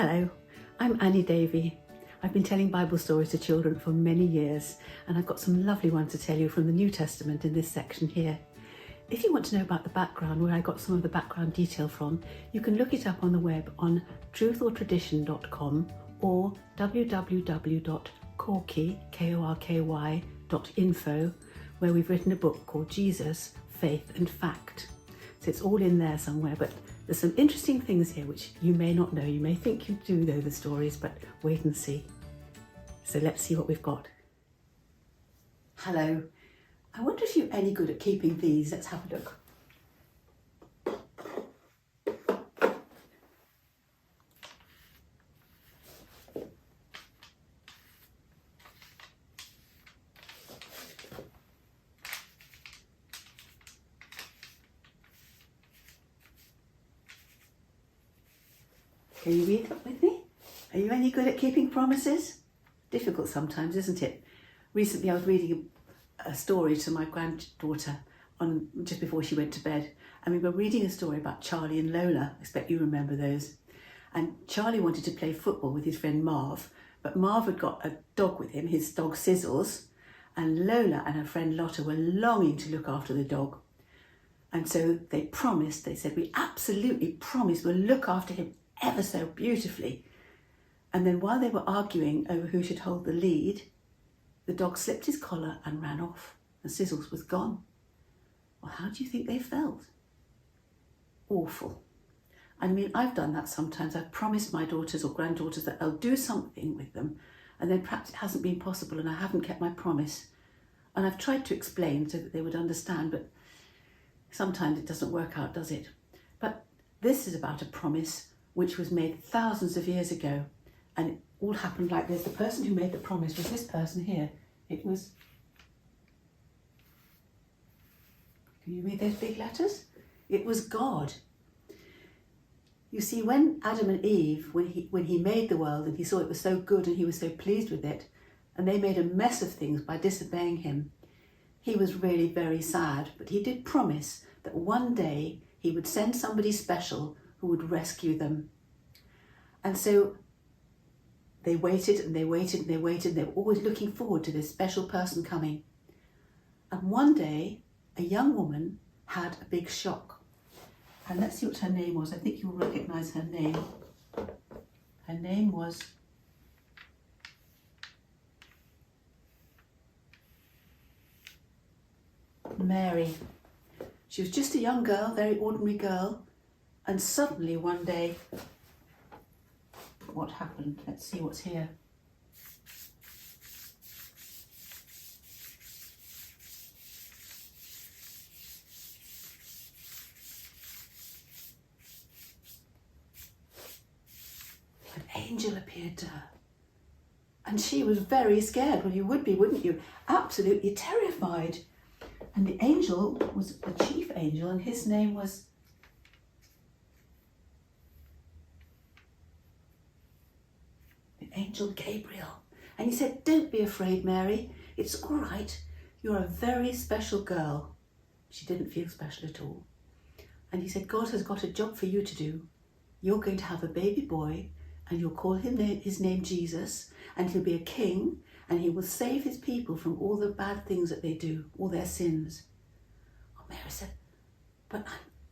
Hello, I'm Anni Davey. I've been telling Bible stories to children for many years, and I've got some lovely ones to tell you from the New Testament in this section here. If you want to know about the background, where I got some of the background detail from, you can look it up on the web on truthortradition.com or www.korky.info, where we've written a book called Jesus, Faith and Fact. So it's all in there somewhere, but there's some interesting things here which you may not know. You may think you do know the stories, but wait and see. So let's see what we've got. Hello. I wonder if you're any good at keeping these. Let's have a look. Can you read that with me? Are you any good at keeping promises? Difficult sometimes, isn't it? Recently I was reading a story to my granddaughter just before she went to bed, and we were reading a story about Charlie and Lola. I expect you remember those. And Charlie wanted to play football with his friend Marv, but Marv had got a dog with him, his dog Sizzles, and Lola and her friend Lotta were longing to look after the dog. And so they promised, they said, we absolutely promise we'll look after him ever so beautifully. And then while they were arguing over who should hold the lead, the dog slipped his collar and ran off, and Sizzles was gone. Well, how do you think they felt? Awful. I mean, I've done that sometimes. I've promised my daughters or granddaughters that I'll do something with them, and then perhaps it hasn't been possible and I haven't kept my promise. And I've tried to explain so that they would understand, but sometimes it doesn't work out, does it? But this is about a promise which was made thousands of years ago, and it all happened like this. The person who made the promise was this person here. It was, can you read those big letters? It was God. You see, when Adam and Eve, when he made the world and he saw it was so good and he was so pleased with it, and they made a mess of things by disobeying him, he was really very sad. But he did promise that one day he would send somebody special who would rescue them. And so they waited and they waited and they waited. They were always looking forward to this special person coming. And one day, a young woman had a big shock. And let's see what her name was. I think you'll recognize her name. Her name was Mary. She was just a young girl, very ordinary girl. And suddenly one day, what happened? Let's see what's here. An angel appeared to her. And she was very scared. Well, you would be, wouldn't you? Absolutely terrified. And the angel was a chief angel, and his name was Angel Gabriel. And he said, don't be afraid, Mary. It's all right. You're a very special girl. She didn't feel special at all. And he said, God has got a job for you to do. You're going to have a baby boy, and you'll call him his name Jesus, and he'll be a king, and he will save his people from all the bad things that they do, all their sins. Oh, Mary said, but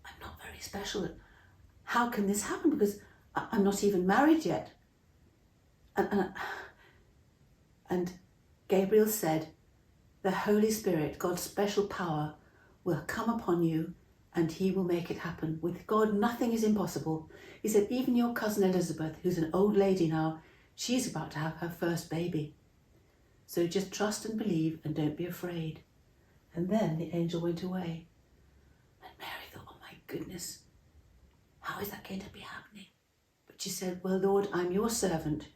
I'm not very special. How can this happen? Because I'm not even married yet. And Gabriel said, the Holy Spirit, God's special power, will come upon you and he will make it happen. With God, nothing is impossible. He said, even your cousin Elizabeth, who's an old lady now, she's about to have her first baby. So just trust and believe and don't be afraid. And then the angel went away. And Mary thought, oh my goodness, how is that going to be happening? But she said, well, Lord, I'm your servant.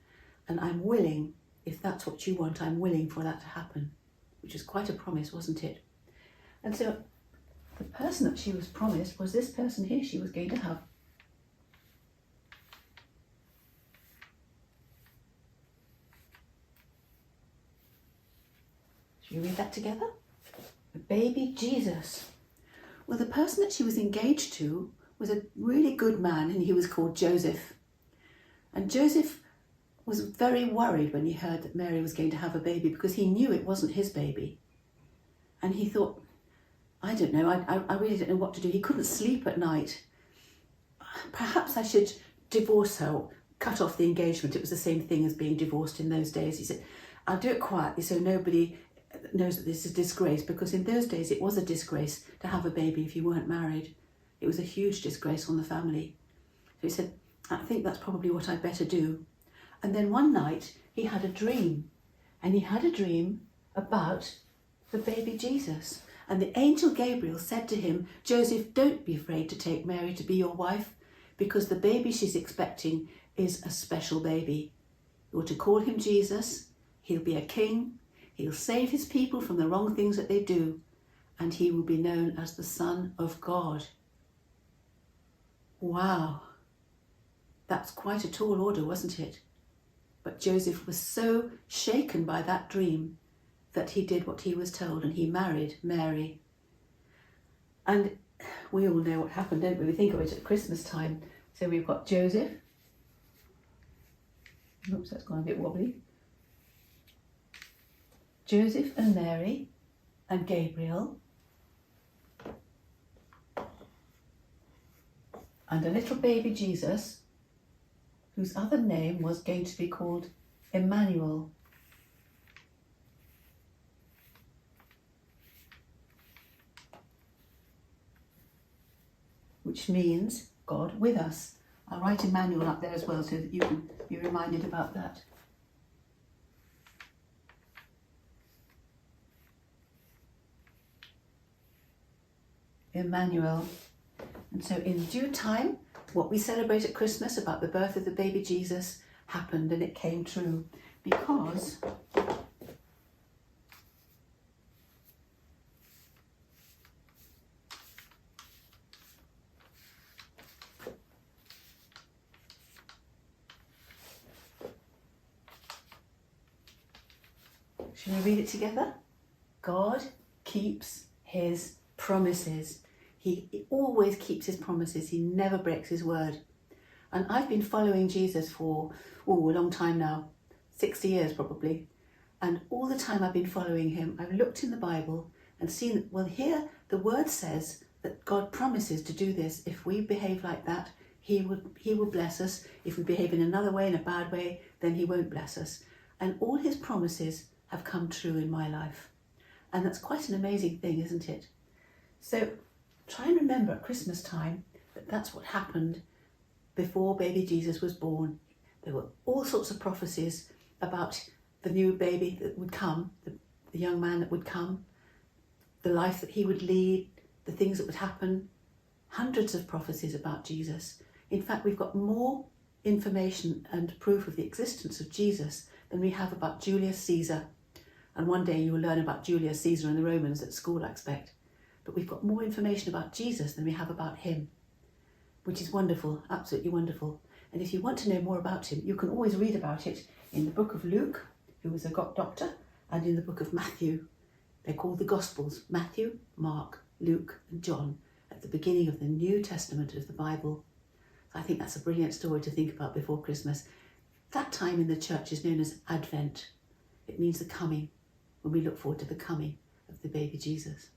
And I'm willing, if that's what you want, I'm willing for that to happen. Which is quite a promise, wasn't it? And so the person that she was promised was this person here she was going to have. Should we read that together? The baby Jesus. Well, the person that she was engaged to was a really good man, and he was called Joseph. And Joseph was very worried when he heard that Mary was going to have a baby, because he knew it wasn't his baby. And he thought, I don't know, I really don't know what to do. He couldn't sleep at night. Perhaps I should divorce her, cut off the engagement. It was the same thing as being divorced in those days. He said, I'll do it quietly so nobody knows that this is a disgrace, because in those days it was a disgrace to have a baby if you weren't married. It was a huge disgrace on the family. So he said, I think that's probably what I'd better do. And then one night he had a dream, and he had a dream about the baby Jesus. And the angel Gabriel said to him, Joseph, don't be afraid to take Mary to be your wife, because the baby she's expecting is a special baby. You're to call him Jesus. He'll be a king. He'll save his people from the wrong things that they do, and he will be known as the Son of God. Wow. That's quite a tall order, wasn't it? But Joseph was so shaken by that dream that he did what he was told, and he married Mary. And we all know what happened, don't we? We think of it at Christmas time. So we've got Joseph. Oops, that's gone a bit wobbly. Joseph and Mary and Gabriel and a little baby Jesus, whose other name was going to be called Emmanuel. Which means God with us. I'll write Emmanuel up there as well so that you can be reminded about that. Emmanuel. And so in due time, what we celebrate at Christmas about the birth of the baby Jesus happened, and it came true, because shall we read it together? God keeps his promises. He always keeps his promises. He never breaks his word. And I've been following Jesus for a long time now, 60 years probably. And all the time I've been following him, I've looked in the Bible and seen that, well, here the word says that God promises to do this. If we behave like that, he will bless us. If we behave in another way, in a bad way, then he won't bless us. And all his promises have come true in my life. And that's quite an amazing thing, isn't it? So try and remember at Christmas time that that's what happened before baby Jesus was born. There were all sorts of prophecies about the new baby that would come, the young man that would come, the life that he would lead, the things that would happen. Hundreds of prophecies about Jesus. In fact, we've got more information and proof of the existence of Jesus than we have about Julius Caesar. And one day you will learn about Julius Caesar and the Romans at school, I expect. But we've got more information about Jesus than we have about him, which is wonderful, absolutely wonderful. And if you want to know more about him, you can always read about it in the book of Luke, who was a doctor, and in the book of Matthew. They're called the Gospels: Matthew, Mark, Luke and John, at the beginning of the New Testament of the Bible. So I think that's a brilliant story to think about before Christmas. That time in the church is known as Advent. It means the coming, when we look forward to the coming of the baby Jesus.